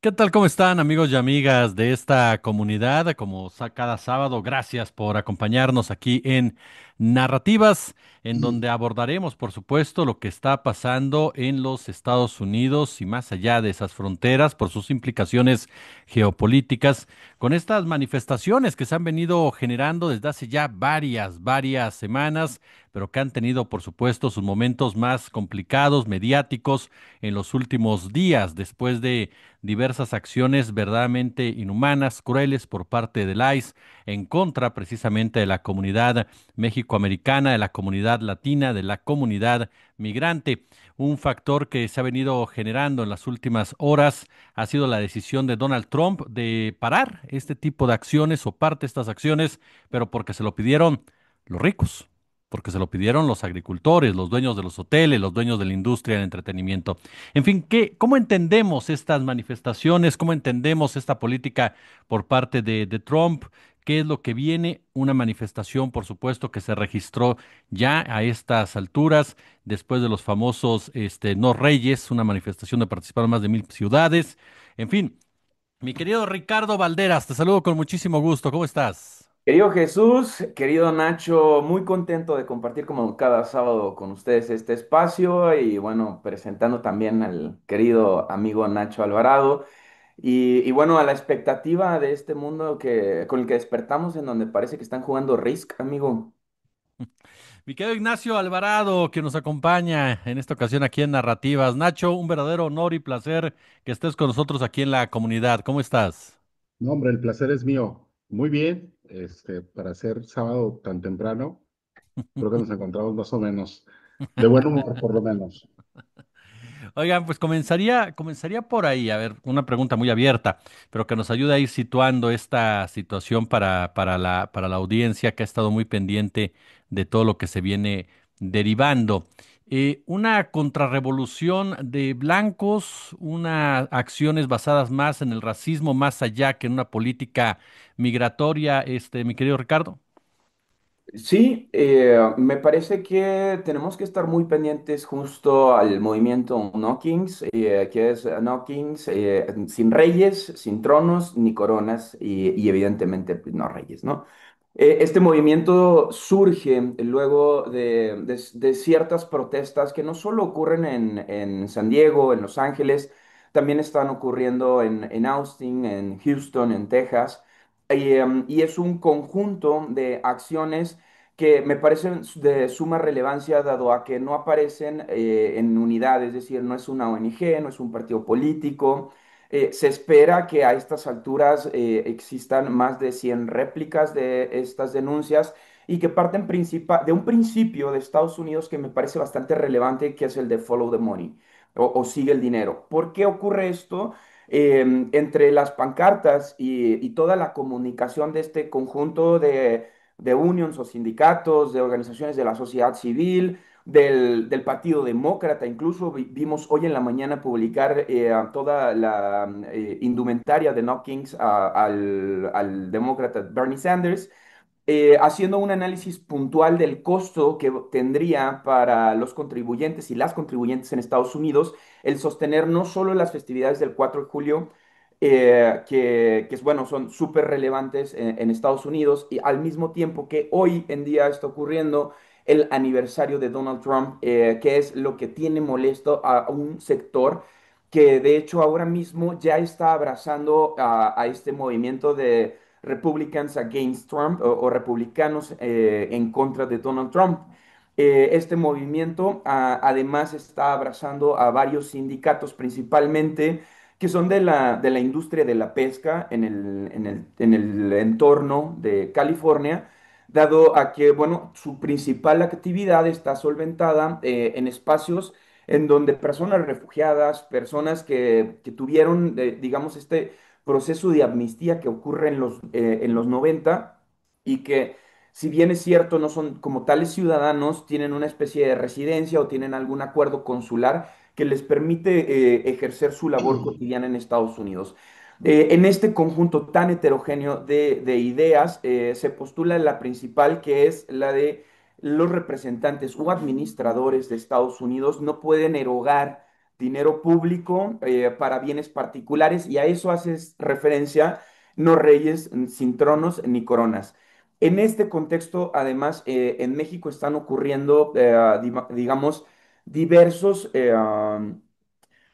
¿Qué tal? ¿Cómo están amigos y amigas de esta comunidad? Como cada sábado, gracias por acompañarnos aquí en Narrativas, en donde abordaremos, por supuesto, lo que está pasando en los Estados Unidos y más allá de esas fronteras por sus implicaciones geopolíticas, con estas manifestaciones que se han venido generando desde hace ya varias semanas, pero que han tenido, por supuesto, sus momentos más complicados, mediáticos, en los últimos días, después de diversas acciones verdaderamente inhumanas, crueles por parte del ICE en contra precisamente de la comunidad mexicoamericana, de la comunidad latina, de la comunidad migrante. Un factor que se ha venido generando en las últimas horas ha sido la decisión de Donald Trump de parar este tipo de acciones o parte de estas acciones, pero porque se lo pidieron los ricos, porque se lo pidieron los agricultores, los dueños de los hoteles, los dueños de la industria del entretenimiento. En fin, ¿cómo entendemos estas manifestaciones? ¿Cómo entendemos esta política por parte de Trump? ¿Qué es lo que viene? Una manifestación, por supuesto, que se registró ya a estas alturas, después de los famosos No Reyes, una manifestación de participaron más de 1,000 ciudades. En fin, mi querido Ricardo Valderas, te saludo con muchísimo gusto. ¿Cómo estás? Querido Jesús, querido Nacho, muy contento de compartir como cada sábado con ustedes este espacio y bueno, presentando también al querido amigo Nacho Alvarado y bueno, a la expectativa de este mundo con el que despertamos en donde parece que están jugando Risk, amigo. Mi querido Ignacio Alvarado, que nos acompaña en esta ocasión aquí en Narrativas. Nacho, un verdadero honor y placer que estés con nosotros aquí en la comunidad. ¿Cómo estás? No, hombre, el placer es mío. Muy bien, para ser sábado tan temprano, creo que nos encontramos más o menos de buen humor, por lo menos. Oigan, pues comenzaría por ahí. A ver, una pregunta muy abierta, pero que nos ayude a ir situando esta situación para la audiencia que ha estado muy pendiente de todo lo que se viene derivando. Una contrarrevolución de blancos, unas acciones basadas más en el racismo, más allá que en una política migratoria, mi querido Ricardo. Sí, me parece que tenemos que estar muy pendientes justo al movimiento No Kings, que es No Kings, sin reyes, sin tronos ni coronas y evidentemente pues, no reyes, ¿no? Este movimiento surge luego de ciertas protestas que no solo ocurren en San Diego, en Los Ángeles, también están ocurriendo en Austin, en Houston, en Texas, y es un conjunto de acciones que me parecen de suma relevancia dado a que no aparecen en unidad, es decir, no es una ONG, no es un partido político. Se espera que a estas alturas existan más de 100 réplicas de estas denuncias y que parten de un principio de Estados Unidos que me parece bastante relevante, que es el de follow the money o sigue el dinero. ¿Por qué ocurre esto? Entre las pancartas y toda la comunicación de este conjunto de unions o sindicatos, de organizaciones de la sociedad civil, del Partido Demócrata. Incluso vimos hoy en la mañana publicar toda la indumentaria de Knockings al demócrata Bernie Sanders, haciendo un análisis puntual del costo que tendría para los contribuyentes y las contribuyentes en Estados Unidos el sostener no solo las festividades del 4 de julio, bueno, son súper relevantes en Estados Unidos y al mismo tiempo que hoy en día está ocurriendo el aniversario de Donald Trump, que es lo que tiene molesto a un sector que de hecho ahora mismo ya está abrazando a este movimiento de Republicans Against Trump o republicanos en contra de Donald Trump. Este movimiento además está abrazando a varios sindicatos, principalmente que son de la industria de la pesca en el entorno de California, dado a que, bueno, su principal actividad está solventada en espacios en donde personas refugiadas, personas que tuvieron, digamos, este proceso de amnistía que ocurre en los 90 y que, si bien es cierto, no son como tales ciudadanos, tienen una especie de residencia o tienen algún acuerdo consular que les permite ejercer su labor cotidiana en Estados Unidos. En este conjunto tan heterogéneo de ideas, se postula la principal, que es la de los representantes o administradores de Estados Unidos no pueden erogar dinero público para bienes particulares, y a eso haces referencia, no reyes sin tronos ni coronas. En este contexto, además, en México están ocurriendo, digamos, diversos,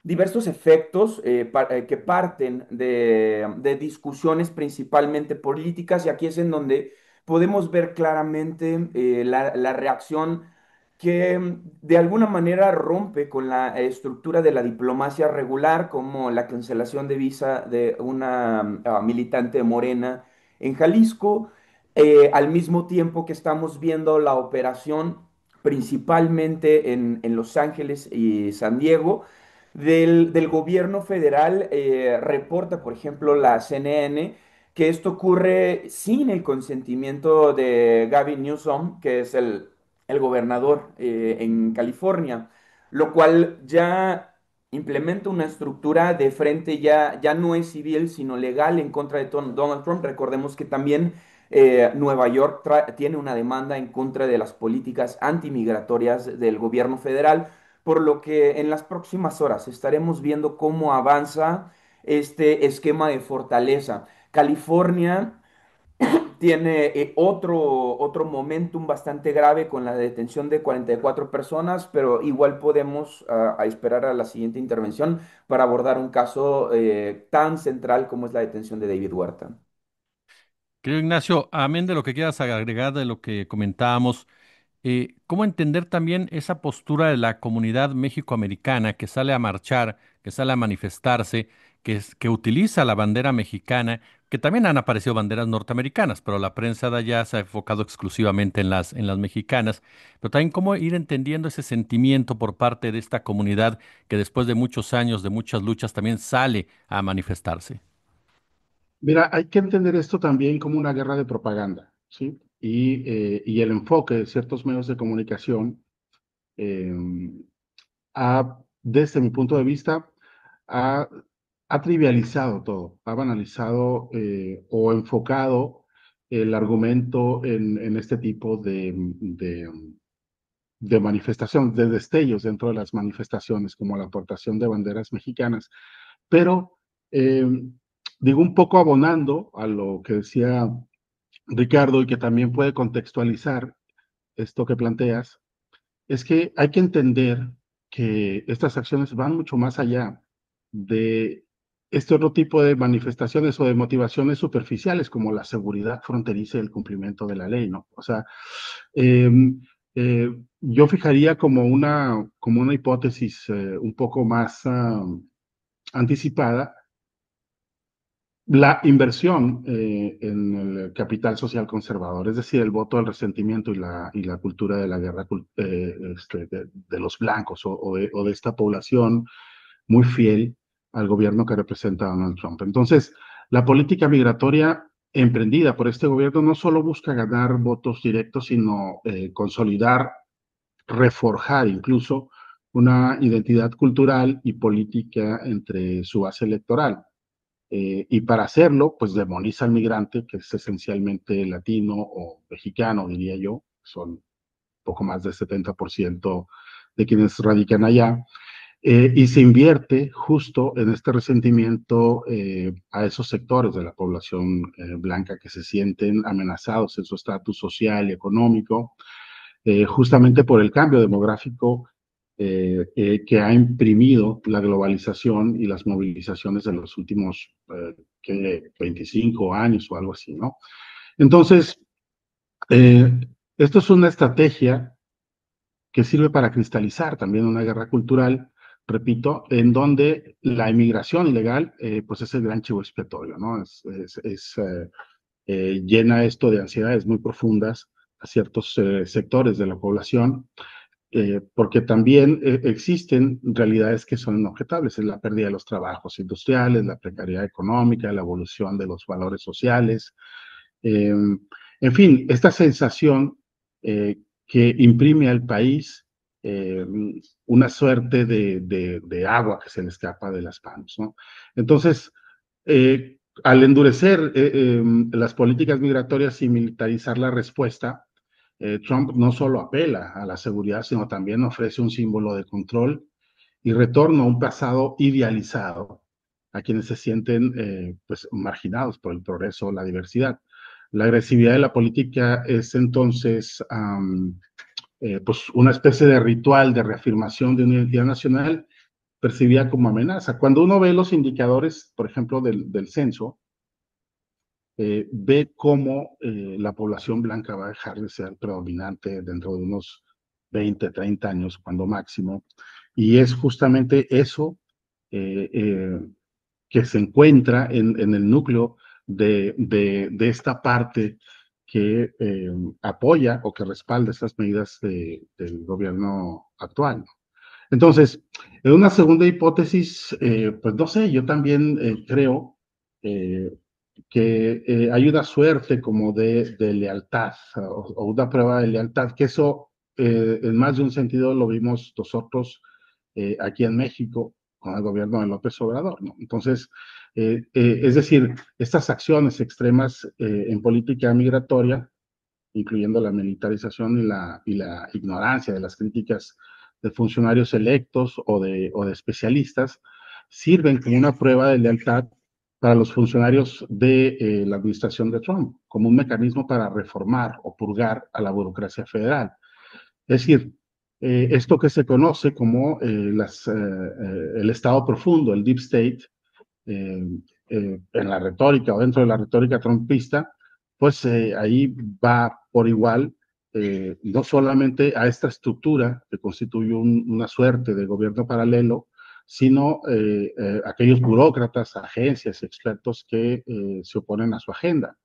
diversos efectos que parten de discusiones principalmente políticas, y aquí es en donde podemos ver claramente la reacción que de alguna manera rompe con la estructura de la diplomacia regular, como la cancelación de visa de una militante de Morena en Jalisco, al mismo tiempo que estamos viendo la operación principalmente en Los Ángeles y San Diego del gobierno federal. Reporta, por ejemplo, la CNN, que esto ocurre sin el consentimiento de Gavin Newsom, que es el gobernador en California, lo cual ya implementa una estructura de frente ya no es civil, sino legal en contra de Donald Trump. Recordemos que también Nueva York tiene una demanda en contra de las políticas antimigratorias del gobierno federal, por lo que en las próximas horas estaremos viendo cómo avanza este esquema de fortaleza. California tiene otro momentum bastante grave con la detención de 44 personas, pero igual podemos a esperar a la siguiente intervención para abordar un caso tan central como es la detención de David Huerta. Querido Ignacio, amén de lo que quieras agregar de lo que comentábamos, ¿cómo entender también esa postura de la comunidad mexicoamericana que sale a marchar, que sale a manifestarse, que utiliza la bandera mexicana, que también han aparecido banderas norteamericanas, pero la prensa de allá se ha enfocado exclusivamente en las mexicanas, pero también cómo ir entendiendo ese sentimiento por parte de esta comunidad que después de muchos años, de muchas luchas, también sale a manifestarse? Mira, hay que entender esto también como una guerra de propaganda, ¿sí? Y el enfoque de ciertos medios de comunicación eh, desde mi punto de vista, ha, ha trivializado todo, ha banalizado o enfocado el argumento en este tipo de manifestación, de destellos dentro de las manifestaciones, como la aportación de banderas mexicanas. Pero, eh, digo, un poco abonando a lo que decía Ricardo y que también puede contextualizar esto que planteas, es que hay que entender que estas acciones van mucho más allá de este otro tipo de manifestaciones o de motivaciones superficiales como la seguridad fronteriza y el cumplimiento de la ley, ¿no? O sea, eh, yo fijaría como una hipótesis un poco más anticipada la inversión en el capital social conservador, es decir, el voto del resentimiento y la cultura de la guerra de los blancos o de esta población muy fiel al gobierno que representa Donald Trump. Entonces, la política migratoria emprendida por este gobierno no solo busca ganar votos directos, sino consolidar, reforjar incluso una identidad cultural y política entre su base electoral. Y para hacerlo, pues demoniza al migrante, que es esencialmente latino o mexicano, diría yo, son poco más del 70% de quienes radican allá, y se invierte justo en este resentimiento a esos sectores de la población blanca que se sienten amenazados en su estatus social y económico, justamente por el cambio demográfico que ha imprimido la globalización y las movilizaciones de los últimos 25 años o algo así, ¿no? Entonces, eh, esto es una estrategia que sirve para cristalizar también una guerra cultural, repito, en donde la inmigración ilegal, pues es el gran chivo expiatorio, ¿no? Llena esto de ansiedades muy profundas a ciertos sectores de la población, porque también existen realidades que son inobjetables, es la pérdida de los trabajos industriales, la precariedad económica, la evolución de los valores sociales, eh, en fin, esta sensación que imprime al país eh, una suerte de agua que se le escapa de las manos, ¿no? Entonces, al endurecer las políticas migratorias y militarizar la respuesta, Trump no solo apela a la seguridad, sino también ofrece un símbolo de control y retorno a un pasado idealizado a quienes se sienten pues marginados por el progreso o la diversidad. La agresividad de la política es entonces pues una especie de ritual de reafirmación de una identidad nacional percibida como amenaza. Cuando uno ve los indicadores, por ejemplo, del censo, ve cómo la población blanca va a dejar de ser predominante dentro de unos 20, 30 años, cuando máximo. Y es justamente eso eh, eh, que se encuentra en el núcleo de esta parte que apoya o que respalda estas medidas del gobierno actual. Entonces, en una segunda hipótesis, pues no sé, yo también creo eh, que hay una suerte como de lealtad o una prueba de lealtad, que eso en más de un sentido lo vimos nosotros aquí en México con el gobierno de López Obrador, ¿no? Entonces, es decir, estas acciones extremas en política migratoria, incluyendo la militarización y la ignorancia de las críticas de funcionarios electos o de especialistas, sirven como una prueba de lealtad para los funcionarios de la administración de Trump, como un mecanismo para reformar o purgar a la burocracia federal. Es decir, esto que se conoce como el Estado profundo, el Deep State, eh, en la retórica o dentro de la retórica trumpista, pues ahí va por igual, no solamente a esta estructura que constituye una suerte de gobierno paralelo, sino aquellos burócratas, agencias, expertos que se oponen a su agenda.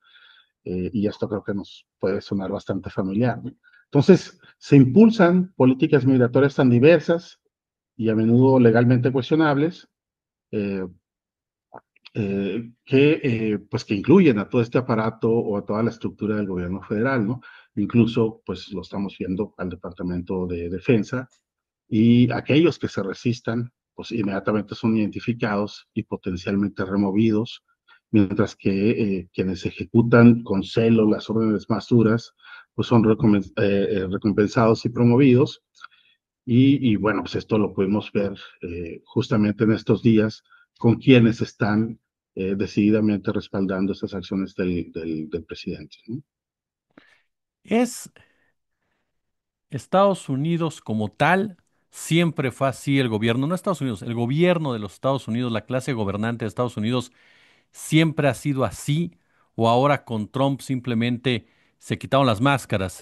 Y esto creo que nos puede sonar bastante familiar, ¿no? Entonces, se impulsan políticas migratorias tan diversas y a menudo legalmente cuestionables, eh, pues que incluyen a todo este aparato o a toda la estructura del gobierno federal, ¿no? Incluso, pues lo estamos viendo al Departamento de Defensa, y aquellos que se resistan, pues inmediatamente son identificados y potencialmente removidos, mientras que quienes ejecutan con celo las órdenes más duras, pues son recompensados y promovidos. Y bueno, pues esto lo podemos ver justamente en estos días con quienes están decididamente respaldando estas acciones del presidente, ¿no? ¿Es Estados Unidos como tal? Siempre fue así el gobierno, no Estados Unidos, el gobierno de los Estados Unidos, la clase gobernante de Estados Unidos, siempre ha sido así, o ahora con Trump simplemente se quitaron las máscaras,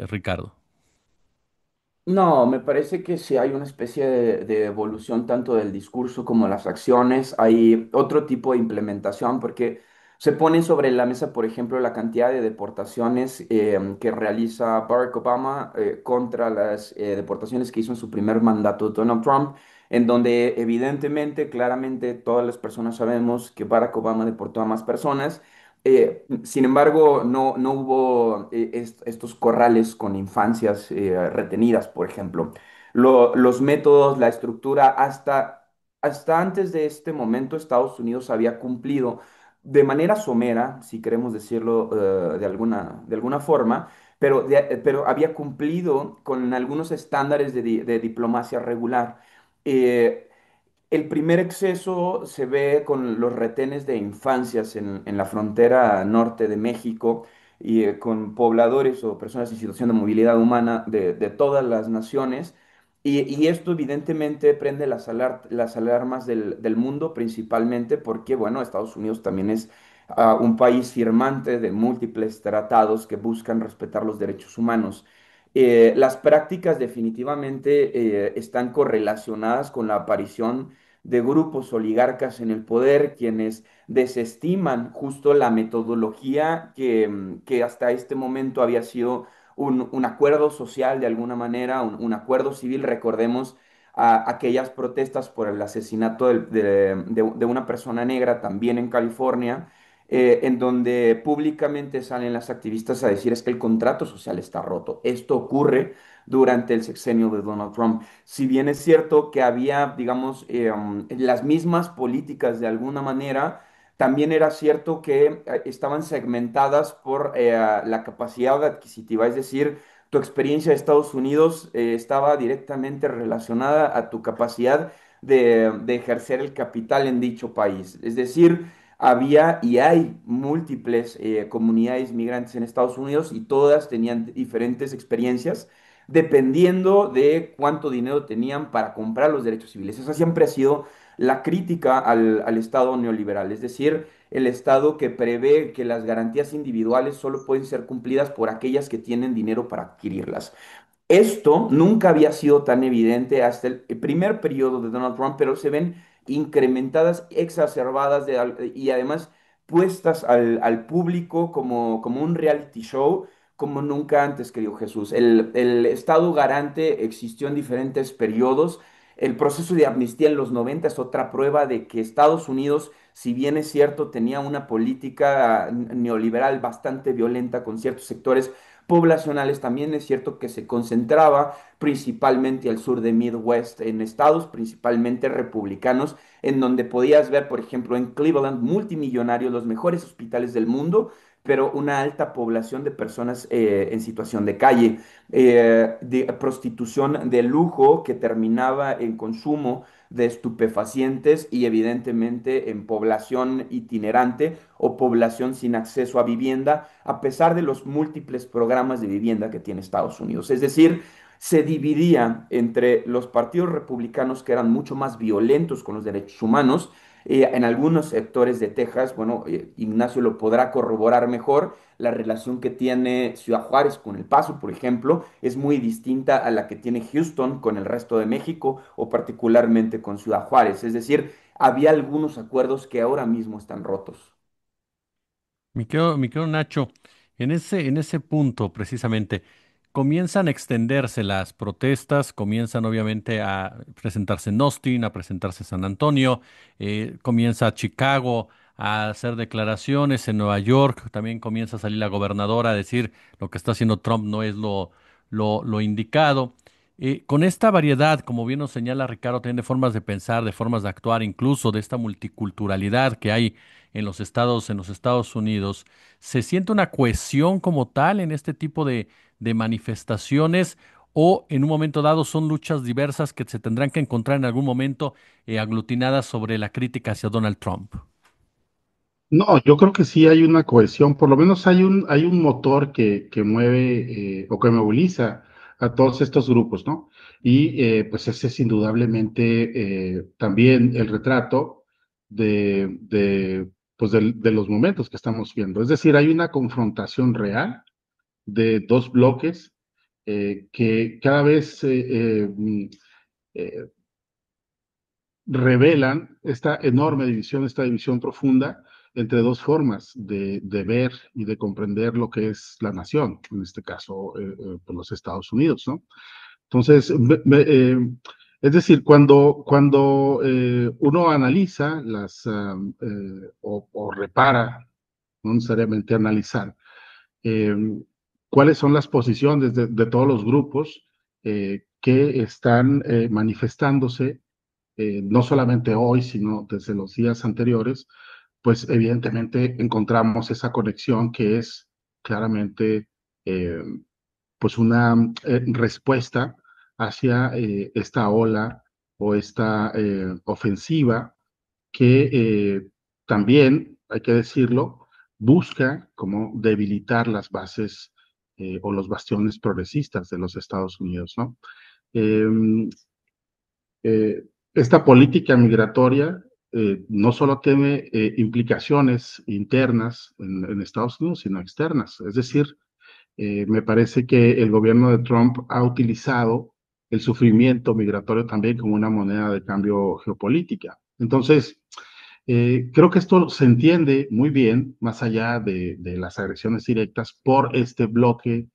Ricardo. No, me parece que sí hay una especie de evolución tanto del discurso como las acciones. Hay otro tipo de implementación porque se pone sobre la mesa, por ejemplo, la cantidad de deportaciones que realiza Barack Obama contra las deportaciones que hizo en su primer mandato Donald Trump, en donde evidentemente, claramente, todas las personas sabemos que Barack Obama deportó a más personas. Sin embargo, no hubo estos corrales con infancias retenidas, por ejemplo. Los métodos, la estructura, hasta antes de este momento, Estados Unidos había cumplido de manera somera, si queremos decirlo de alguna forma, pero había cumplido con algunos estándares de diplomacia regular. Eh, el primer exceso se ve con los retenes de infancias en la frontera norte de México y con pobladores o personas en situación de movilidad humana de todas las naciones. Y esto evidentemente prende las alarmas del mundo, principalmente porque, bueno, Estados Unidos también es un país firmante de múltiples tratados que buscan respetar los derechos humanos. Las prácticas definitivamente están correlacionadas con la aparición de grupos oligarcas en el poder, quienes desestiman justo la metodología que hasta este momento había sido un acuerdo social de alguna manera, un acuerdo civil. Recordemos aquellas protestas por el asesinato de una persona negra también en California, en donde públicamente salen las activistas a decir es que el contrato social está roto. Esto ocurre durante el sexenio de Donald Trump. Si bien es cierto que había, digamos, las mismas políticas de alguna manera, también era cierto que estaban segmentadas por la capacidad adquisitiva. Es decir, tu experiencia de Estados Unidos estaba directamente relacionada a tu capacidad de ejercer el capital en dicho país. Es decir, había y hay múltiples comunidades migrantes en Estados Unidos y todas tenían diferentes experiencias dependiendo de cuánto dinero tenían para comprar los derechos civiles. Esa siempre ha sido la crítica al Estado neoliberal, es decir, el Estado que prevé que las garantías individuales solo pueden ser cumplidas por aquellas que tienen dinero para adquirirlas. Esto nunca había sido tan evidente hasta el primer periodo de Donald Trump, pero se ven incrementadas, exacerbadas y además puestas al público como un reality show, como nunca antes, querido Jesús. El Estado garante existió en diferentes periodos. El proceso de amnistía en los 90 es otra prueba de que Estados Unidos, si bien es cierto, tenía una política neoliberal bastante violenta con ciertos sectores poblacionales, también es cierto que se concentraba principalmente al sur de Midwest, en estados principalmente republicanos, en donde podías ver, por ejemplo, en Cleveland, multimillonarios, los mejores hospitales del mundo, pero una alta población de personas en situación de calle, de prostitución de lujo que terminaba en consumo de estupefacientes y evidentemente en población itinerante o población sin acceso a vivienda, a pesar de los múltiples programas de vivienda que tiene Estados Unidos. Es decir, se dividía entre los partidos republicanos que eran mucho más violentos con los derechos humanos. En algunos sectores de Texas, bueno, Ignacio lo podrá corroborar mejor, la relación que tiene Ciudad Juárez con El Paso, por ejemplo, es muy distinta a la que tiene Houston con el resto de México o particularmente con Ciudad Juárez. Es decir, había algunos acuerdos que ahora mismo están rotos. Mi querido Nacho, en ese punto precisamente comienzan a extenderse las protestas, comienzan obviamente a presentarse en Austin, a presentarse en San Antonio, comienza Chicago a hacer declaraciones, en Nueva York también comienza a salir la gobernadora a decir lo que está haciendo Trump no es lo indicado. Con esta variedad, como bien nos señala Ricardo, también de formas de pensar, de formas de actuar, incluso de esta multiculturalidad que hay en los Estados Unidos, ¿se siente una cohesión como tal en este tipo de manifestaciones o en un momento dado son luchas diversas que se tendrán que encontrar en algún momento aglutinadas sobre la crítica hacia Donald Trump? No, yo creo que sí hay una cohesión, por lo menos hay un motor que mueve o que moviliza a todos estos grupos, ¿no? Y pues ese es indudablemente también el retrato pues de los momentos que estamos viendo. Es decir, hay una confrontación real de dos bloques que cada vez eh, revelan esta enorme división, esta división profunda entre dos formas de ver y de comprender lo que es la nación, en este caso, pues los Estados Unidos, ¿no? Entonces, es decir, cuando uno analiza o repara, no necesariamente analizar, eh, cuáles son las posiciones de todos los grupos que están manifestándose no solamente hoy, sino desde los días anteriores, pues evidentemente encontramos esa conexión que es claramente eh, pues una respuesta hacia esta ola o esta ofensiva que también, hay que decirlo, busca como debilitar las bases o los bastiones progresistas de los Estados Unidos, ¿no? Eh, Esta política migratoria no solo tiene implicaciones internas en Estados Unidos, sino externas. Es decir, me parece que el gobierno de Trump ha utilizado el sufrimiento migratorio también como una moneda de cambio geopolítica. Entonces, creo que esto se entiende muy bien, más allá de las agresiones directas, por este bloque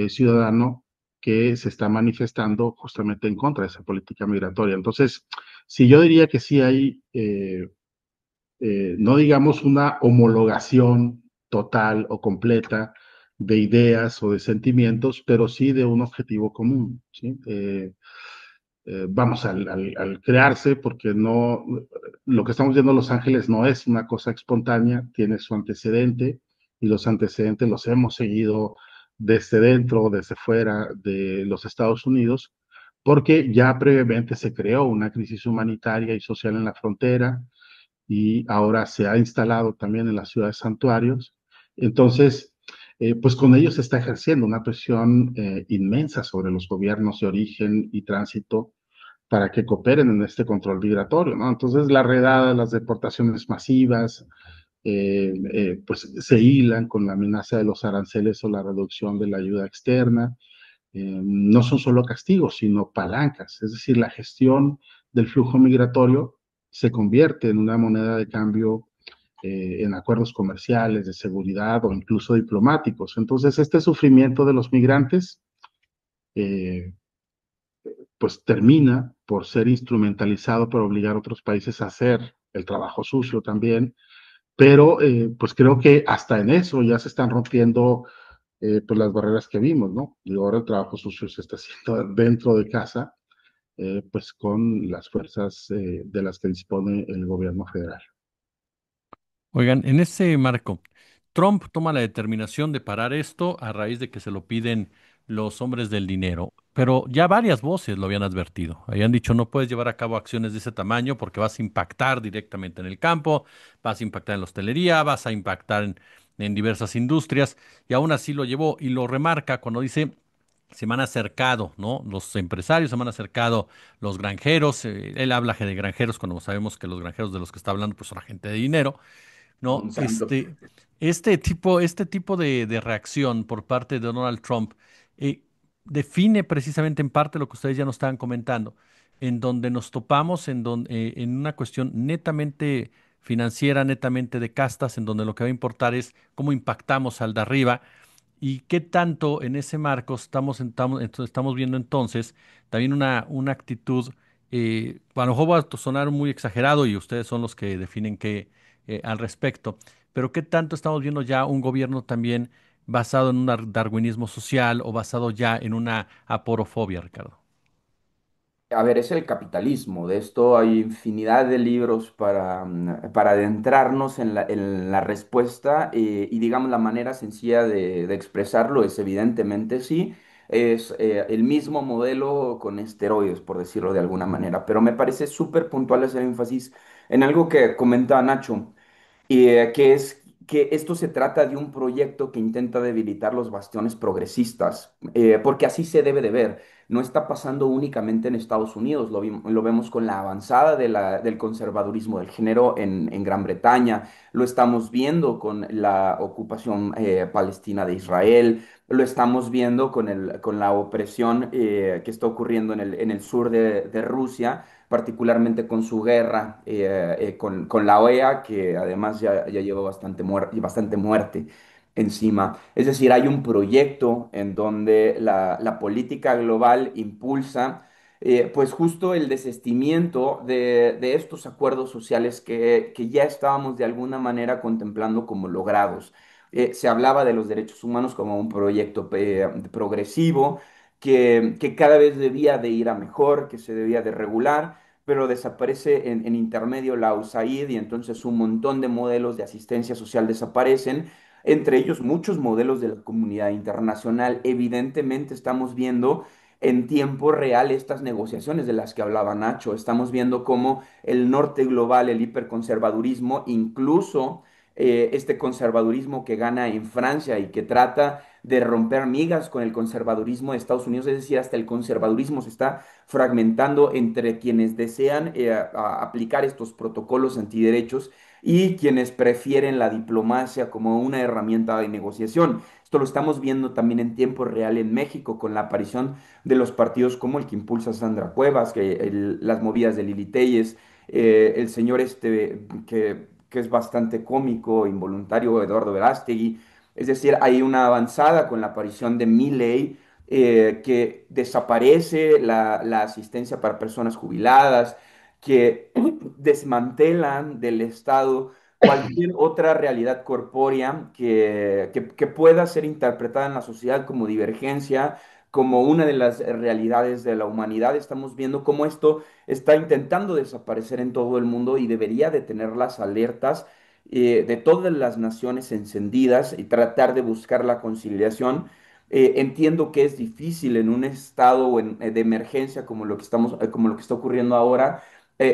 ciudadano que se está manifestando justamente en contra de esa política migratoria. Entonces, si yo diría que sí hay, no digamos una homologación total o completa de ideas o de sentimientos, pero sí de un objetivo común, ¿sí? Vamos, al crearse, porque no, lo que estamos viendo en Los Ángeles no es una cosa espontánea, tiene su antecedente y los antecedentes los hemos seguido desde dentro o desde fuera de los Estados Unidos, porque ya previamente se creó una crisis humanitaria y social en la frontera y ahora se ha instalado también en las ciudades santuarios. Entonces, pues con ellos se está ejerciendo una presión inmensa sobre los gobiernos de origen y tránsito para que cooperen en este control migratorio, ¿no? Entonces, la redada, las deportaciones masivas, pues se hilan con la amenaza de los aranceles o la reducción de la ayuda externa. No son solo castigos, sino palancas, es decir, la gestión del flujo migratorio se convierte en una moneda de cambio en acuerdos comerciales, de seguridad o incluso diplomáticos. Entonces, este sufrimiento de los migrantes, eh, pues termina por ser instrumentalizado para obligar a otros países a hacer el trabajo sucio también, pero pues creo que hasta en eso ya se están rompiendo pues las barreras que vimos, ¿no? Y ahora el trabajo sucio se está haciendo dentro de casa, pues con las fuerzas de las que dispone el gobierno federal. Oigan, en ese marco, Trump toma la determinación de parar esto a raíz de que se lo piden los hombres del dinero, pero ya varias voces lo habían advertido. Habían dicho, no puedes llevar a cabo acciones de ese tamaño porque vas a impactar directamente en el campo, vas a impactar en la hostelería, vas a impactar en diversas industrias, y aún así lo llevó y lo remarca cuando dice, se me han acercado, ¿no? Los empresarios, se me han acercado los granjeros, él habla de granjeros cuando sabemos que los granjeros de los que está hablando pues son la gente de dinero. No, Exacto. este tipo de reacción por parte de Donald Trump eh, define precisamente en parte lo que ustedes ya nos estaban comentando, en donde nos topamos en una cuestión netamente financiera, netamente de castas, en donde lo que va a importar es cómo impactamos al de arriba y qué tanto en ese marco estamos viendo entonces también una actitud, a lo mejor va a sonar muy exagerado y ustedes son los que definen qué al respecto, pero qué tanto estamos viendo ya un gobierno también basado en un darwinismo social o basado ya en una aporofobia, Ricardo. A ver, es el capitalismo. De esto hay infinidad de libros para adentrarnos en la respuesta y digamos la manera sencilla de expresarlo es evidentemente sí, es el mismo modelo con esteroides, por decirlo de alguna manera. Pero me parece súper puntual hacer énfasis en algo que comenta Nacho que es que esto se trata de un proyecto que intenta debilitar los bastiones progresistas, porque así se debe de ver. No está pasando únicamente en Estados Unidos, lo vemos con la avanzada del conservadurismo del género en Gran Bretaña, lo estamos viendo con la ocupación palestina de Israel, lo estamos viendo con la opresión que está ocurriendo en el sur de Rusia, particularmente con su guerra con la OEA, que además ya lleva bastante muerte encima. Es decir, hay un proyecto en donde la política global impulsa pues justo el desistimiento de estos acuerdos sociales que ya estábamos de alguna manera contemplando como logrados. Se hablaba de los derechos humanos como un proyecto progresivo que cada vez debía de ir a mejor, que se debía de regular, pero desaparece en intermedio la USAID y entonces un montón de modelos de asistencia social desaparecen, entre ellos muchos modelos de la comunidad internacional. Evidentemente estamos viendo en tiempo real estas negociaciones de las que hablaba Nacho. Estamos viendo cómo el norte global, el hiperconservadurismo, incluso este conservadurismo que gana en Francia y que trata de romper migas con el conservadurismo de Estados Unidos, es decir, hasta el conservadurismo se está fragmentando entre quienes desean aplicar estos protocolos antiderechos y quienes prefieren la diplomacia como una herramienta de negociación. Esto lo estamos viendo también en tiempo real en México con la aparición de los partidos como el que impulsa Sandra Cuevas, las movidas de Lili Telles, el señor que es bastante cómico, involuntario, Eduardo Verástegui. Es decir, hay una avanzada con la aparición de Milei, que desaparece la asistencia para personas jubiladas, que desmantelan del Estado cualquier otra realidad corpórea que pueda ser interpretada en la sociedad como divergencia, como una de las realidades de la humanidad. Estamos viendo cómo esto está intentando desaparecer en todo el mundo y debería de tener las alertas de todas las naciones encendidas y tratar de buscar la conciliación Entiendo que es difícil en un estado de emergencia como lo que está ocurriendo ahora,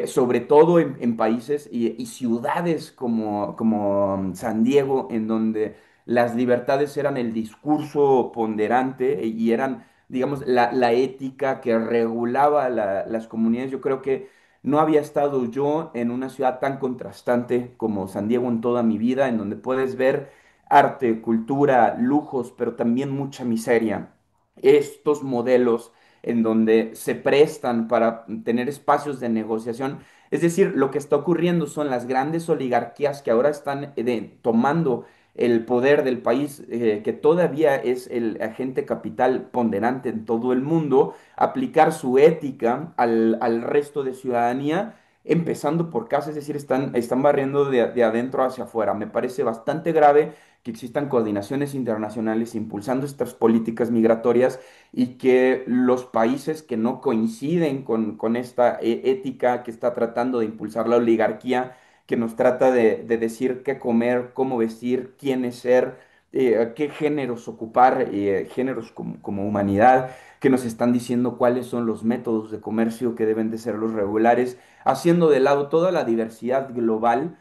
sobre todo en países y ciudades como San Diego, en donde las libertades eran el discurso ponderante y eran, digamos, la ética que regulaba las comunidades. Yo creo que no había estado yo en una ciudad tan contrastante como San Diego en toda mi vida, en donde puedes ver arte, cultura, lujos, pero también mucha miseria. Estos modelos en donde se prestan para tener espacios de negociación. Es decir, lo que está ocurriendo son las grandes oligarquías que ahora están tomando el poder del país, que todavía es el agente capital ponderante en todo el mundo, aplicar su ética al resto de ciudadanía, empezando por casa, es decir, están barriendo de adentro hacia afuera. Me parece bastante grave que existan coordinaciones internacionales impulsando estas políticas migratorias y que los países que no coinciden con esta ética que está tratando de impulsar la oligarquía, que nos trata de decir qué comer, cómo vestir, quiénes ser, qué géneros ocupar, géneros como humanidad, que nos están diciendo cuáles son los métodos de comercio que deben de ser los regulares, haciendo de lado toda la diversidad global.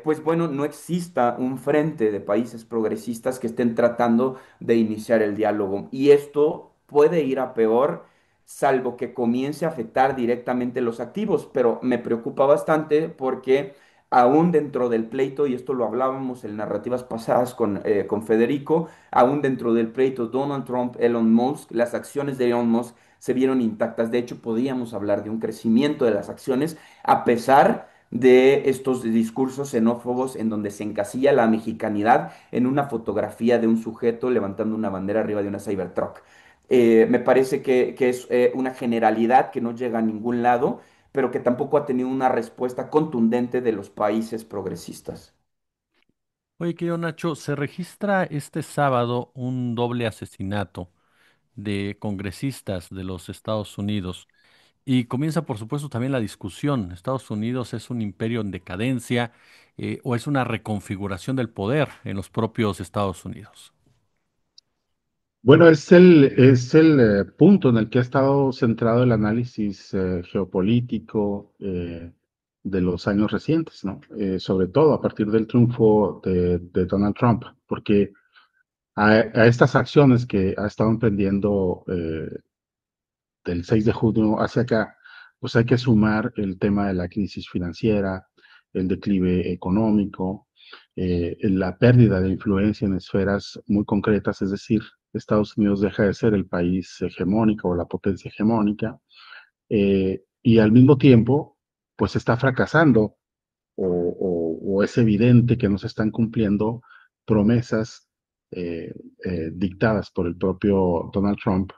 Pues bueno, no exista un frente de países progresistas que estén tratando de iniciar el diálogo. Y esto puede ir a peor, salvo que comience a afectar directamente los activos. Pero me preocupa bastante porque aún dentro del pleito, y esto lo hablábamos en narrativas pasadas con Federico, aún dentro del pleito Donald Trump, Elon Musk, las acciones de Elon Musk se vieron intactas. De hecho, podíamos hablar de un crecimiento de las acciones a pesar de estos discursos xenófobos en donde se encasilla la mexicanidad en una fotografía de un sujeto levantando una bandera arriba de una Cybertruck. Me parece que es una generalidad que no llega a ningún lado, pero que tampoco ha tenido una respuesta contundente de los países progresistas. Oye, querido Nacho, se registra este sábado un doble asesinato de congresistas de los Estados Unidos y comienza, por supuesto, también la discusión. ¿Estados Unidos es un imperio en decadencia o es una reconfiguración del poder en los propios Estados Unidos? Bueno, es el punto en el que ha estado centrado el análisis geopolítico de los años recientes, ¿no? Sobre todo a partir del triunfo de Donald Trump, porque a estas acciones que ha estado emprendiendo del 6 de junio hacia acá, pues hay que sumar el tema de la crisis financiera, el declive económico, la pérdida de influencia en esferas muy concretas, es decir, Estados Unidos deja de ser el país hegemónico o la potencia hegemónica, y al mismo tiempo, pues está fracasando o es evidente que no se están cumpliendo promesas eh, dictadas por el propio Donald Trump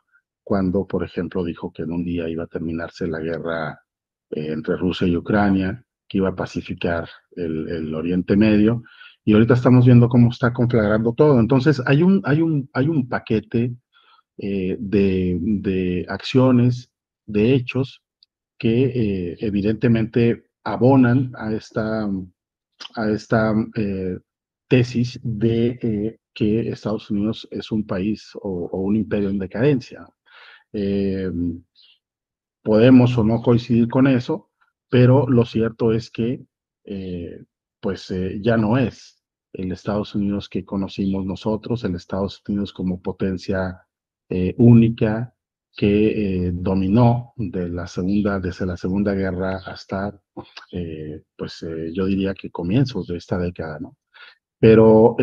cuando, por ejemplo, dijo que en un día iba a terminarse la guerra entre Rusia y Ucrania, que iba a pacificar el Oriente Medio, y ahorita estamos viendo cómo está conflagrando todo. Entonces, hay un paquete de acciones, de hechos, que evidentemente abonan a esta tesis de que Estados Unidos es un país o un imperio en decadencia. Eh, Podemos o no coincidir con eso, pero lo cierto es que ya no es el Estados Unidos que conocimos nosotros, el Estados Unidos como potencia única que dominó desde la Segunda Guerra hasta, yo diría que comienzos de esta década, ¿no? Pero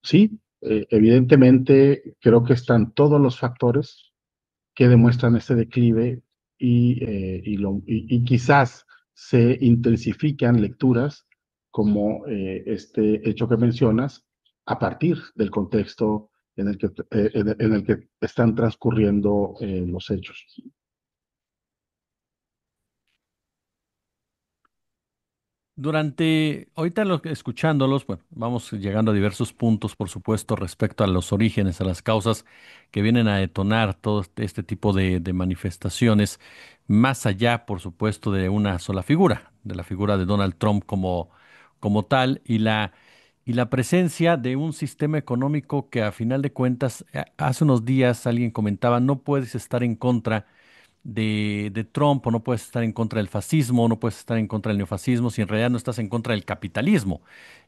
sí, evidentemente creo que están todos los factores que demuestran este declive y quizás se intensifican lecturas como este hecho que mencionas a partir del contexto en el que están transcurriendo los hechos. Ahorita escuchándolos, bueno, vamos llegando a diversos puntos, por supuesto, respecto a los orígenes, a las causas que vienen a detonar todo este tipo de manifestaciones, más allá, por supuesto, de una sola figura, de la figura de Donald Trump como tal, y la presencia de un sistema económico que a final de cuentas, hace unos días alguien comentaba, no puedes estar en contra de Trump, o no puedes estar en contra del fascismo, o no puedes estar en contra del neofascismo, si en realidad no estás en contra del capitalismo.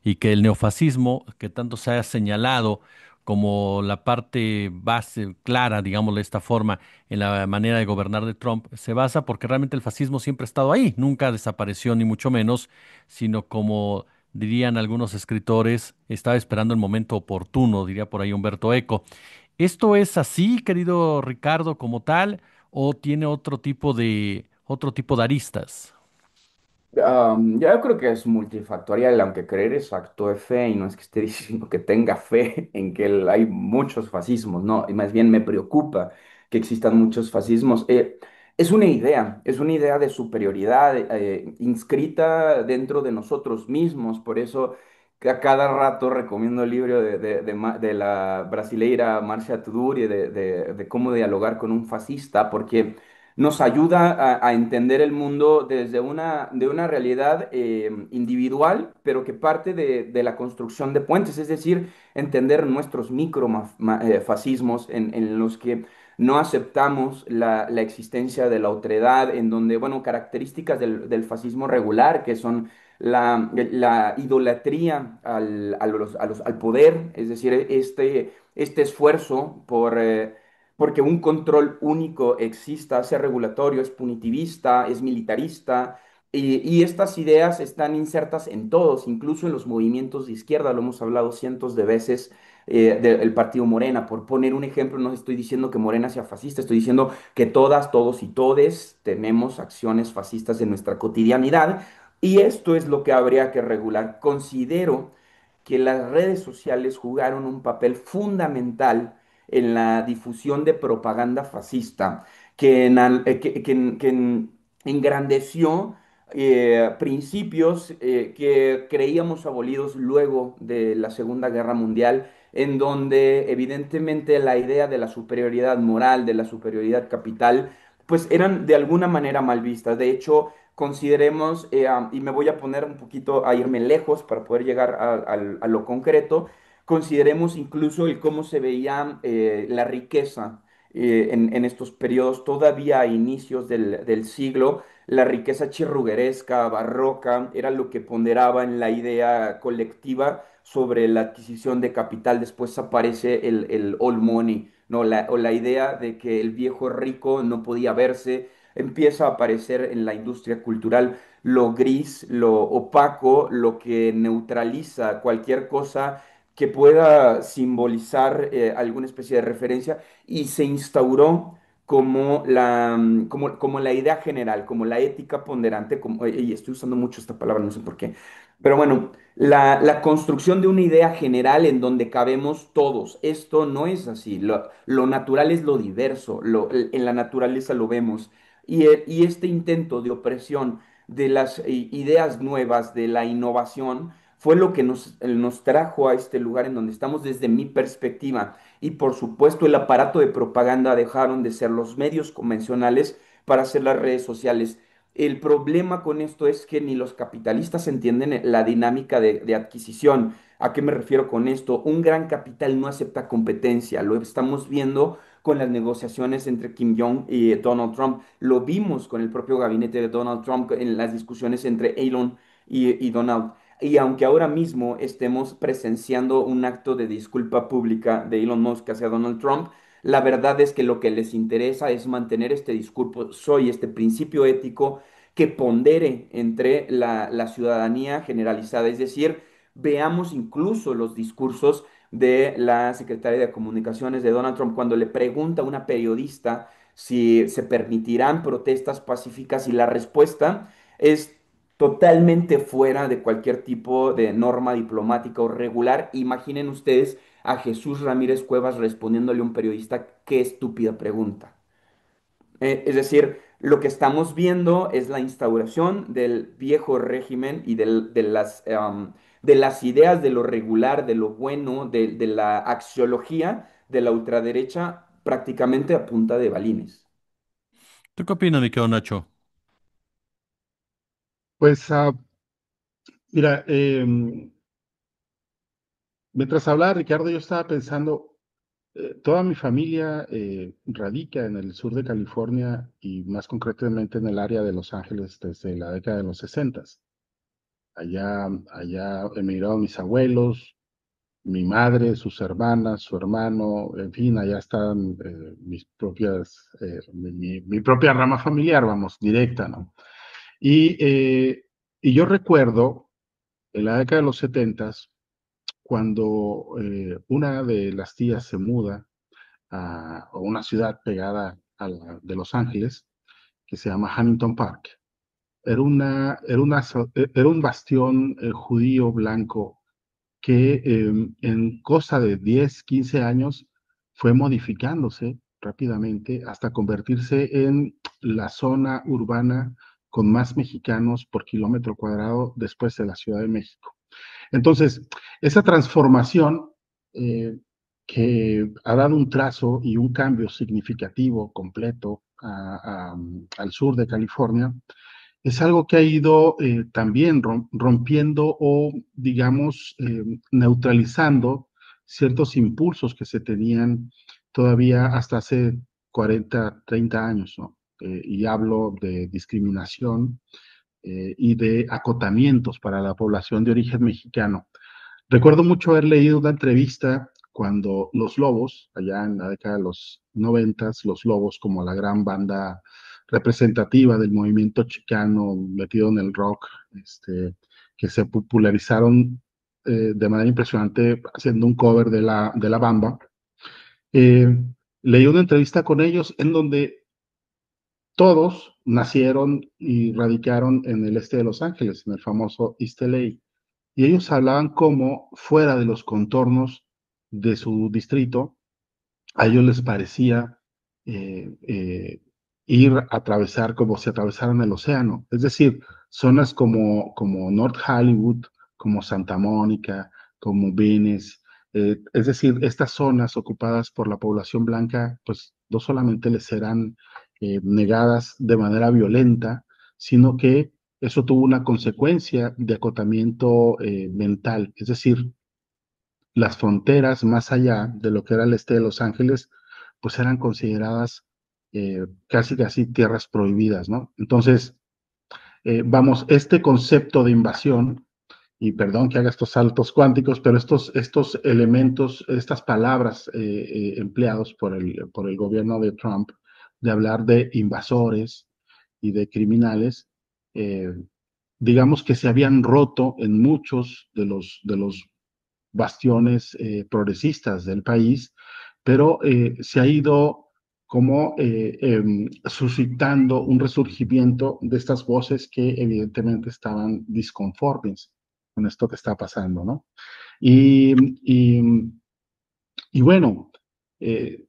Y que el neofascismo, que tanto se ha señalado como la parte base clara, digámoslo de esta forma, en la manera de gobernar de Trump, se basa porque realmente el fascismo siempre ha estado ahí, nunca desapareció ni mucho menos, sino como dirían algunos escritores, estaba esperando el momento oportuno, diría por ahí Humberto Eco. ¿Esto es así, querido Ricardo, como tal, o tiene otro tipo de aristas? Yo creo que es multifactorial, aunque creer es acto de fe y no es que esté diciendo que tenga fe en que hay muchos fascismos, no, y más bien me preocupa que existan muchos fascismos. Es una idea de superioridad inscrita dentro de nosotros mismos, por eso que a cada rato recomiendo el libro de la brasileira Marcia Tuduri de cómo dialogar con un fascista, porque nos ayuda a entender el mundo desde de una realidad individual, pero que parte de la construcción de puentes, es decir, entender nuestros microfascismos en los que no aceptamos la existencia de la otredad, en donde, bueno, características del fascismo regular, que son la idolatría al poder, es decir, este esfuerzo porque un control único exista, sea regulatorio, es punitivista, es militarista, y estas ideas están insertas en todos, incluso en los movimientos de izquierda, lo hemos hablado cientos de veces, del partido Morena. Por poner un ejemplo, no estoy diciendo que Morena sea fascista, estoy diciendo que todas, todos y todes tenemos acciones fascistas en nuestra cotidianidad, y esto es lo que habría que regular. Considero que las redes sociales jugaron un papel fundamental en la difusión de propaganda fascista engrandeció principios que creíamos abolidos luego de la Segunda Guerra Mundial, en donde evidentemente la idea de la superioridad moral, de la superioridad capital, pues eran de alguna manera mal vistas. De hecho, consideremos, y me voy a poner un poquito a irme lejos para poder llegar a lo concreto, consideremos incluso el cómo se veía la riqueza en estos periodos, todavía a inicios del siglo, la riqueza chirrugueresca, barroca, era lo que ponderaba en la idea colectiva sobre la adquisición de capital. Después aparece el old money, ¿no? O la idea de que el viejo rico no podía verse. Empieza a aparecer en la industria cultural lo gris, lo opaco, lo que neutraliza cualquier cosa que pueda simbolizar alguna especie de referencia, y se instauró como la idea general, como la ética ponderante, y estoy usando mucho esta palabra, no sé por qué, pero bueno, la construcción de una idea general en donde cabemos todos. Esto no es así, lo natural es lo diverso, en la naturaleza lo vemos, y este intento de opresión de las ideas nuevas, de la innovación, fue lo que nos trajo a este lugar en donde estamos desde mi perspectiva. Y por supuesto el aparato de propaganda dejaron de ser los medios convencionales para hacer las redes sociales. El problema con esto es que ni los capitalistas entienden la dinámica de adquisición. ¿A qué me refiero con esto? Un gran capital no acepta competencia. Lo estamos viendo con las negociaciones entre Kim Jong y Donald Trump. Lo vimos con el propio gabinete de Donald Trump en las discusiones entre Elon y Donald. Y aunque ahora mismo estemos presenciando un acto de disculpa pública de Elon Musk hacia Donald Trump, la verdad es que lo que les interesa es mantener este discurso y este principio ético que pondere entre la ciudadanía generalizada. Es decir, veamos incluso los discursos de la secretaria de Comunicaciones de Donald Trump cuando le pregunta a una periodista si se permitirán protestas pacíficas, y la respuesta es totalmente fuera de cualquier tipo de norma diplomática o regular. Imaginen ustedes a Jesús Ramírez Cuevas respondiéndole a un periodista: qué estúpida pregunta. Es decir, lo que estamos viendo es la instauración del viejo régimen y de las ideas de lo regular, de lo bueno, de la axiología de la ultraderecha, prácticamente a punta de balines. ¿Tú qué opinas, mi querido Nacho? Pues mira, Mientras hablaba Ricardo, yo estaba pensando, toda mi familia radica en el sur de California y más concretamente en el área de Los Ángeles desde la década de los 60. Allá emigraron mis abuelos, mi madre, sus hermanas, su hermano, en fin, allá están mi propia rama familiar, vamos, directa, ¿no? Y, eh, y yo recuerdo en la década de los 70, cuando una de las tías se muda a una ciudad pegada a la de Los Ángeles, que se llama Huntington Park. Era un bastión judío blanco que en cosa de 10, 15 años fue modificándose rápidamente hasta convertirse en la zona urbana con más mexicanos por kilómetro cuadrado después de la Ciudad de México. Entonces, esa transformación eh, que ha dado un trazo y un cambio significativo, completo, al sur de California, es algo que ha ido también rompiendo o, digamos, neutralizando ciertos impulsos que se tenían todavía hasta hace 40, 30 años, ¿no? Y hablo de discriminación y de acotamientos para la población de origen mexicano. Recuerdo mucho haber leído una entrevista cuando Los Lobos, allá en la década de los 90, Los Lobos como la gran banda representativa del movimiento chicano metido en el rock, que se popularizaron de manera impresionante haciendo un cover de la Bamba. Eh, Leí una entrevista con ellos en donde todos nacieron y radicaron en el este de Los Ángeles, en el famoso East LA. Y ellos hablaban como fuera de los contornos de su distrito, a ellos les parecía eh, eh, ir a atravesar como si atravesaran el océano. Es decir, zonas como North Hollywood, como Santa Mónica, como Venice. Es decir, estas zonas ocupadas por la población blanca, pues no solamente les serán negadas de manera violenta, sino que eso tuvo una consecuencia de acotamiento mental. Es decir, las fronteras más allá de lo que era el este de Los Ángeles, pues eran consideradas casi tierras prohibidas, ¿no? Entonces, vamos, este concepto de invasión, y perdón que haga estos saltos cuánticos, pero estos elementos, estas palabras empleados por el gobierno de Trump, de hablar de invasores y de criminales, eh, digamos que se habían roto en muchos de los bastiones progresistas del país, pero se ha ido como suscitando un resurgimiento de estas voces que evidentemente estaban disconformes con esto que está pasando, ¿no? Y, y, y bueno, eh,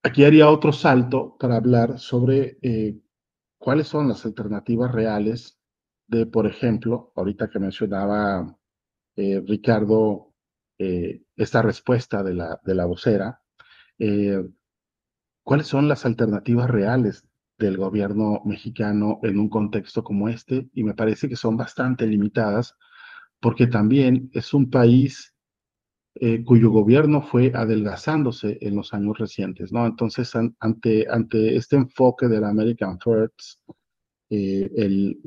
aquí haría otro salto para hablar sobre cuáles son las alternativas reales de, por ejemplo, ahorita que mencionaba Ricardo, esta respuesta de la vocera, eh, ¿cuáles son las alternativas reales del gobierno mexicano en un contexto como este? Y me parece que son bastante limitadas porque también es un país cuyo gobierno fue adelgazándose en los años recientes, ¿no? Entonces, ante este enfoque del American First, el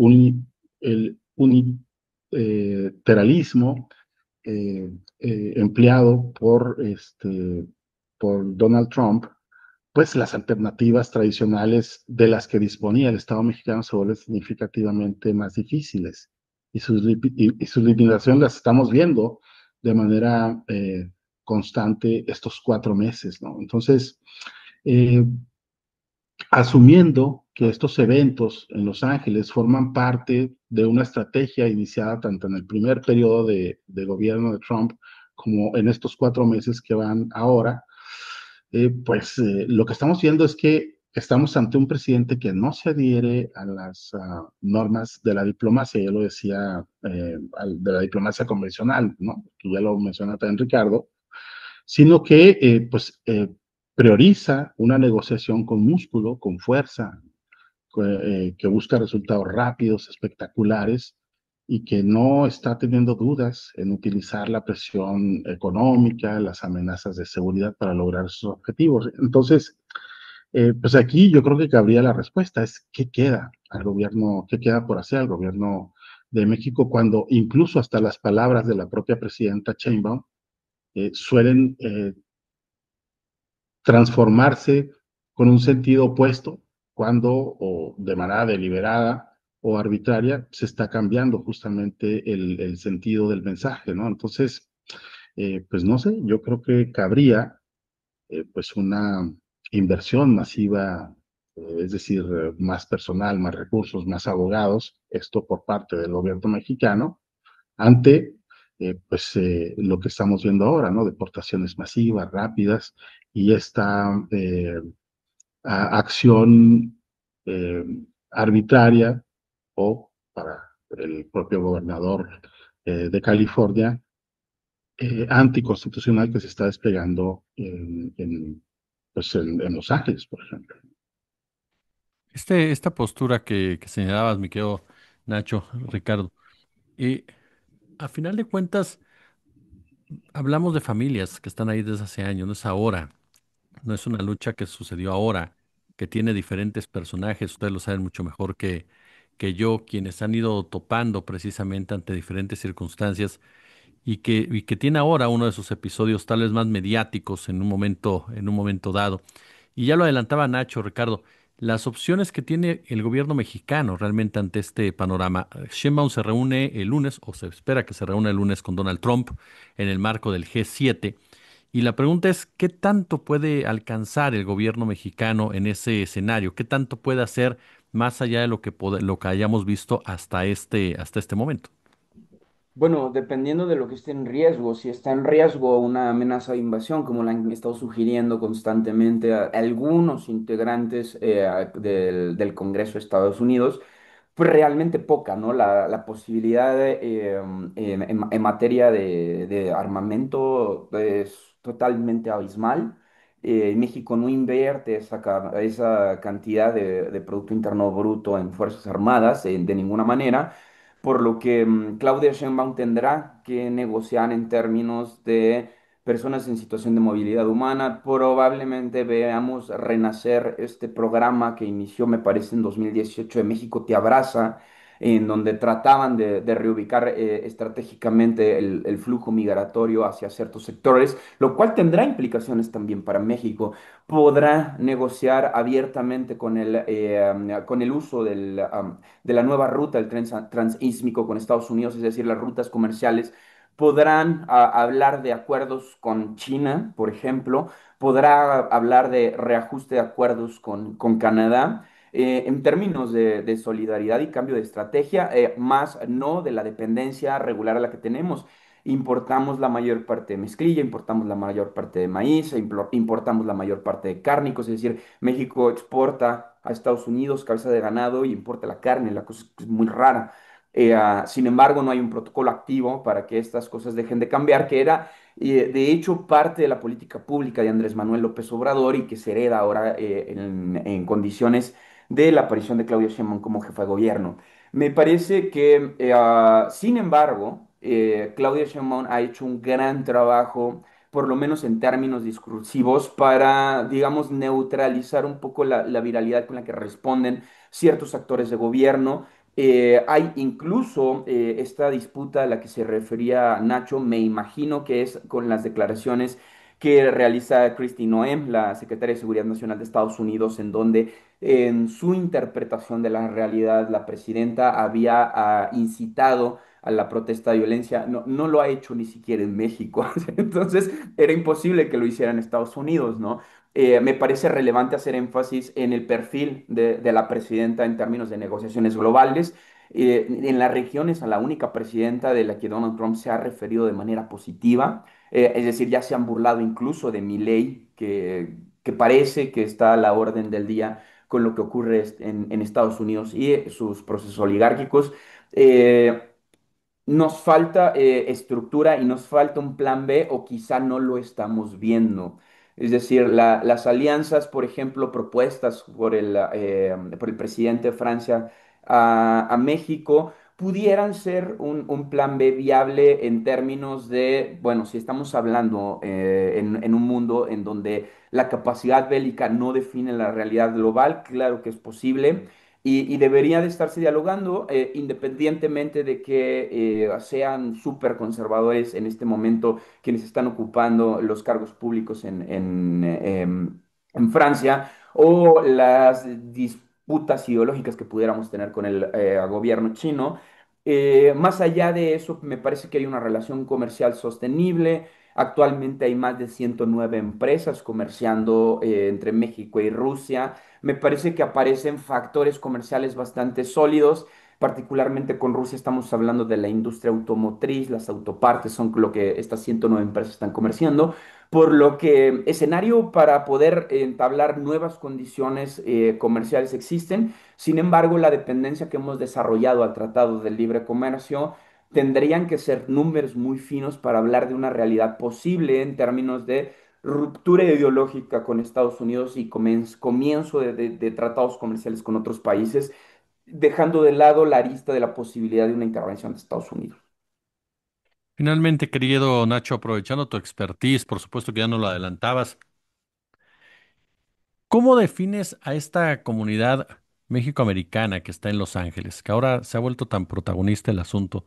unilateralismo empleado por Donald Trump, pues las alternativas tradicionales de las que disponía el Estado mexicano se vuelven significativamente más difíciles y sus limitaciones las estamos viendo de manera constante estos 4 meses, ¿no? Entonces, eh, asumiendo que estos eventos en Los Ángeles forman parte de una estrategia iniciada tanto en el primer periodo de gobierno de Trump como en estos 4 meses que van ahora, lo que estamos viendo es que estamos ante un presidente que no se adhiere a las normas de la diplomacia, ya lo decía, de la diplomacia convencional, ¿no? Que ya lo menciona también Ricardo, sino que prioriza una negociación con músculo, con fuerza, que busca resultados rápidos, espectaculares, y que no está teniendo dudas en utilizar la presión económica, las amenazas de seguridad para lograr sus objetivos. Entonces, pues aquí yo creo que cabría la respuesta, es qué queda al gobierno, qué queda por hacer al gobierno de México cuando incluso hasta las palabras de la propia presidenta Sheinbaum suelen transformarse con un sentido opuesto cuando o de manera deliberada o arbitraria se está cambiando justamente el sentido del mensaje, ¿no? Entonces, pues no sé, yo creo que cabría pues una inversión masiva, es decir, más personal, más recursos, más abogados, esto por parte del gobierno mexicano, ante pues lo que estamos viendo ahora, ¿no? Deportaciones masivas, rápidas, y esta acción eh, arbitraria o para el propio gobernador de California, anticonstitucional que se está desplegando pues en Los Ángeles, por ejemplo. Esta postura que señalabas, mi querido Nacho, Ricardo, eh, a final de cuentas, hablamos de familias que están ahí desde hace años, no es ahora, no es una lucha que sucedió ahora, que tiene diferentes personajes, ustedes lo saben mucho mejor que yo, quienes han ido topando precisamente ante diferentes circunstancias y que tiene ahora uno de sus episodios tal vez más mediáticos en un momento dado. Y ya lo adelantaba Nacho, Ricardo, las opciones que tiene el gobierno mexicano realmente ante este panorama. Sheinbaum se reúne el lunes, o se espera que se reúna el lunes con Donald Trump en el marco del G7. Y la pregunta es, ¿qué tanto puede alcanzar el gobierno mexicano en ese escenario? ¿Qué tanto puede hacer más allá de lo que hayamos visto hasta este momento? Bueno, dependiendo de lo que esté en riesgo, si está en riesgo una amenaza de invasión, como la han estado sugiriendo constantemente algunos integrantes del Congreso de Estados Unidos, pues realmente poca, ¿no? La posibilidad en materia de armamento es totalmente abismal. México no invierte esa cantidad de Producto Interno Bruto en Fuerzas Armadas de ninguna manera, por lo que Claudia Sheinbaum tendrá que negociar en términos de personas en situación de movilidad humana. Probablemente veamos renacer este programa que inició, me parece, en 2018 de México Te Abraza, en donde trataban de reubicar estratégicamente el flujo migratorio hacia ciertos sectores, lo cual tendrá implicaciones también para México. Podrá negociar abiertamente con el uso de la nueva ruta del tren transísmico con Estados Unidos, es decir, las rutas comerciales. Podrán hablar de acuerdos con China, por ejemplo, podrá hablar de reajuste de acuerdos con Canadá, en términos de solidaridad y cambio de estrategia, más no de la dependencia regular a la que tenemos. Importamos la mayor parte de mezclilla, importamos la mayor parte de maíz, importamos la mayor parte de cárnicos, es decir, México exporta a Estados Unidos cabeza de ganado y importa la carne, la cosa es muy rara. Sin embargo, no hay un protocolo activo para que estas cosas dejen de cambiar, que era de hecho parte de la política pública de Andrés Manuel López Obrador y que se hereda ahora en condiciones de la aparición de Claudia Sheinbaum como jefa de gobierno. Me parece que, sin embargo, Claudia Sheinbaum ha hecho un gran trabajo, por lo menos en términos discursivos, para, digamos, neutralizar un poco la viralidad con la que responden ciertos actores de gobierno. Hay incluso esta disputa a la que se refería Nacho, me imagino que es con las declaraciones que realiza Kristi Noem, la secretaria de Seguridad Nacional de Estados Unidos, en donde en su interpretación de la realidad la presidenta había incitado a la protesta de violencia. No, no lo ha hecho ni siquiera en México. Entonces era imposible que lo hiciera en Estados Unidos, ¿no? Me parece relevante hacer énfasis en el perfil de la presidenta en términos de negociaciones globales. En la región es a la única presidenta de la que Donald Trump se ha referido de manera positiva. Es decir, ya se han burlado incluso de Milei, que parece que está a la orden del día con lo que ocurre en Estados Unidos y sus procesos oligárquicos. Eh, Nos falta estructura y nos falta un plan B o quizá no lo estamos viendo. Es decir, las alianzas, por ejemplo, propuestas por el presidente de Francia a México, pudieran ser un plan B viable en términos de, bueno, si estamos hablando en un mundo en donde la capacidad bélica no define la realidad global, claro que es posible. Y debería de estarse dialogando independientemente de que sean súper conservadores en este momento quienes están ocupando los cargos públicos en Francia o las disputas ideológicas que pudiéramos tener con el gobierno chino. Más allá de eso, me parece que hay una relación comercial sostenible. Actualmente hay más de 109 empresas comerciando entre México y Rusia. Me parece que aparecen factores comerciales bastante sólidos. Particularmente con Rusia estamos hablando de la industria automotriz, las autopartes son lo que estas 109 empresas están comerciando, por lo que escenario para poder entablar nuevas condiciones comerciales existen. Sin embargo, la dependencia que hemos desarrollado al Tratado de Libre Comercio tendrían que ser números muy finos para hablar de una realidad posible en términos de ruptura ideológica con Estados Unidos y comienzo de tratados comerciales con otros países, dejando de lado la arista de la posibilidad de una intervención de Estados Unidos. Finalmente, querido Nacho, aprovechando tu expertise, por supuesto que ya no lo adelantabas, ¿cómo defines a esta comunidad méxico-americana que está en Los Ángeles, que ahora se ha vuelto tan protagonista el asunto,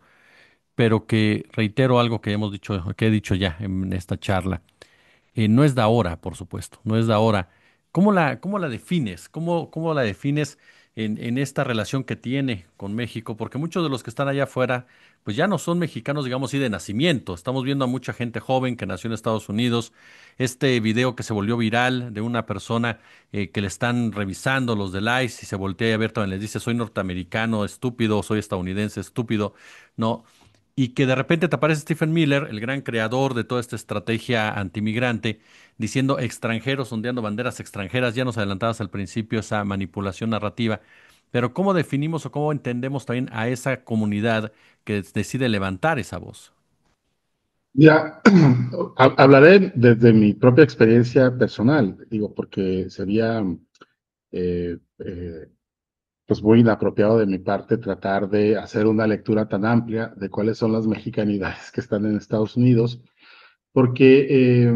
pero que reitero algo que hemos dicho, que he dicho ya en esta charla? No es de ahora, por supuesto, no es de ahora. Cómo la defines? Cómo la defines en esta relación que tiene con México? Porque muchos de los que están allá afuera, pues ya no son mexicanos, digamos así, de nacimiento. Estamos viendo a mucha gente joven que nació en Estados Unidos. Este video que se volvió viral de una persona que le están revisando los del ICE y se voltea y abiertamente les dice, soy norteamericano, estúpido, soy estadounidense, estúpido. No, y que de repente te aparece Stephen Miller, el gran creador de toda esta estrategia antimigrante, diciendo extranjeros, ondeando banderas extranjeras. Ya nos adelantabas al principio esa manipulación narrativa, pero ¿cómo definimos o cómo entendemos también a esa comunidad que decide levantar esa voz? Ya, hablaré desde mi propia experiencia personal, digo, porque sería eh, eh, pues muy inapropiado de mi parte tratar de hacer una lectura tan amplia de cuáles son las mexicanidades que están en Estados Unidos, porque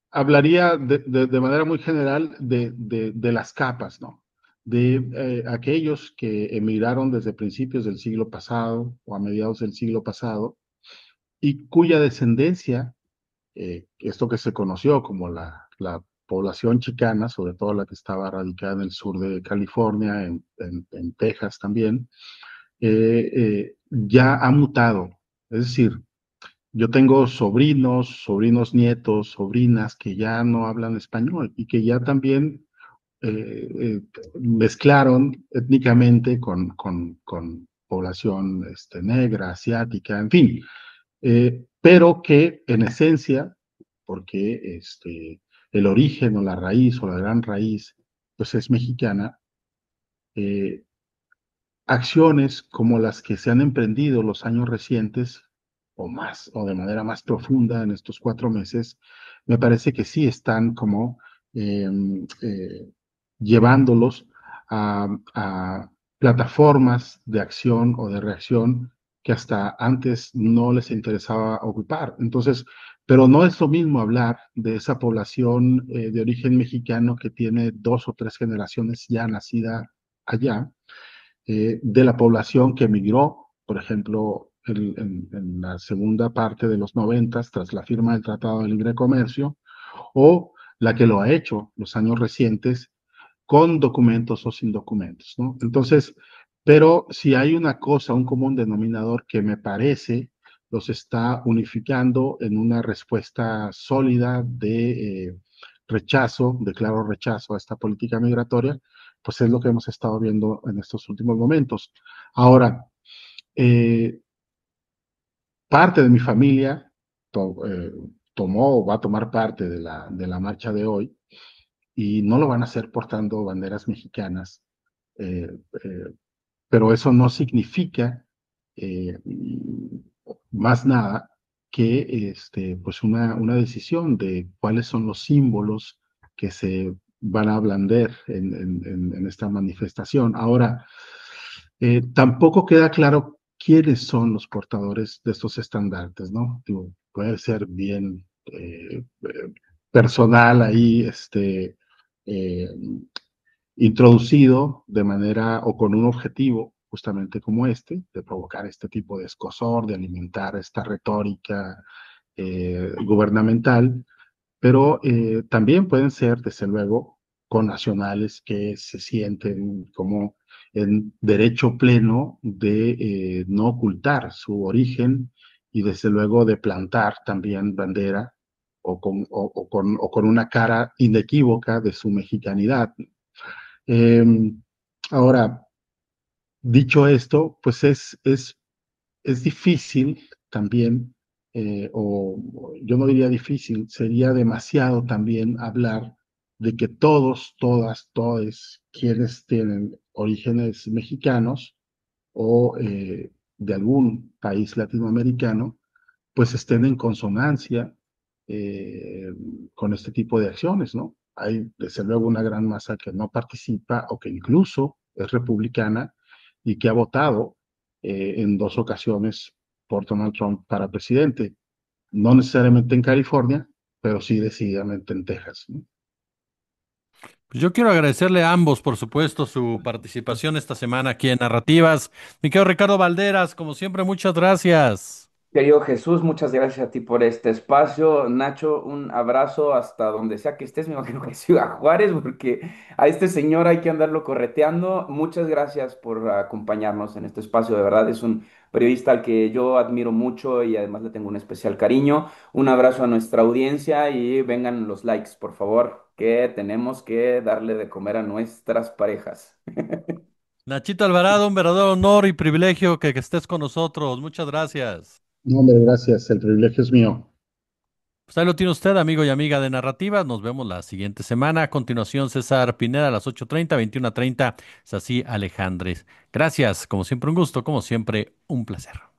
hablaría de manera muy general de las capas, ¿no? De aquellos que emigraron desde principios del siglo pasado o a mediados del siglo pasado y cuya descendencia, esto que se conoció como la población chicana, sobre todo la que estaba radicada en el sur de California, en Texas también, ya ha mutado. Es decir, yo tengo sobrinos nietos, sobrinas que ya no hablan español y que ya también mezclaron étnicamente con población negra, asiática, en fin, pero que en esencia, porque el origen o la raíz o la gran raíz, pues es mexicana, eh, acciones como las que se han emprendido los años recientes, o más, o de manera más profunda en estos 4 meses, me parece que sí están como eh, eh, llevándolos a plataformas de acción o de reacción que hasta antes no les interesaba ocupar. Entonces, pero no es lo mismo hablar de esa población de origen mexicano que tiene 2 o 3 generaciones ya nacida allá, de la población que emigró, por ejemplo, en la segunda parte de los 90 tras la firma del Tratado de Libre Comercio, o la que lo ha hecho los años recientes con documentos o sin documentos, ¿no? Entonces, pero si hay una cosa, un común denominador que me parece los está unificando en una respuesta sólida de rechazo, de claro rechazo a esta política migratoria, pues es lo que hemos estado viendo en estos últimos momentos. Ahora, eh, parte de mi familia tomó o va a tomar parte de la marcha de hoy y no lo van a hacer portando banderas mexicanas, eh, eh, pero eso no significa eh, más nada que pues una decisión de cuáles son los símbolos que se van a ablander en esta manifestación. Ahora, Tampoco queda claro quiénes son los portadores de estos estandartes, ¿no? Digo, puede ser bien personal ahí, eh, introducido de manera o con un objetivo justamente como este, de provocar este tipo de escozor, de alimentar esta retórica gubernamental, pero también pueden ser, desde luego, connacionales que se sienten como en derecho pleno de no ocultar su origen y desde luego de plantar también bandera o con una cara inequívoca de su mexicanidad. Eh, Ahora, dicho esto, pues es difícil también, o yo no diría difícil, sería demasiado también hablar de que todos, todas, todos quienes tienen orígenes mexicanos o de algún país latinoamericano, pues estén en consonancia eh, con este tipo de acciones, ¿no? Hay desde luego una gran masa que no participa o que incluso es republicana y que ha votado en dos ocasiones por Donald Trump para presidente, no necesariamente en California, pero sí decididamente en Texas, ¿no? Pues yo quiero agradecerle a ambos, por supuesto, su participación esta semana aquí en Narrativas. Mi querido Ricardo Valderas, como siempre, muchas gracias. Querido Jesús, muchas gracias a ti por este espacio. Nacho, un abrazo hasta donde sea que estés, me imagino que Ciudad Juárez, porque a este señor hay que andarlo correteando. Muchas gracias por acompañarnos en este espacio, de verdad, es un periodista al que yo admiro mucho y además le tengo un especial cariño. Un abrazo a nuestra audiencia y vengan los likes, por favor, que tenemos que darle de comer a nuestras parejas. Nachito Alvarado, un verdadero honor y privilegio que estés con nosotros. Muchas gracias. No, hombre, gracias, el privilegio es mío. Pues ahí lo tiene usted, amigo y amiga de Narrativas. Nos vemos la siguiente semana. A continuación, César Pineda a las 8:30, 21:30. Es así, Alejandres. Gracias, como siempre, un gusto, como siempre, un placer.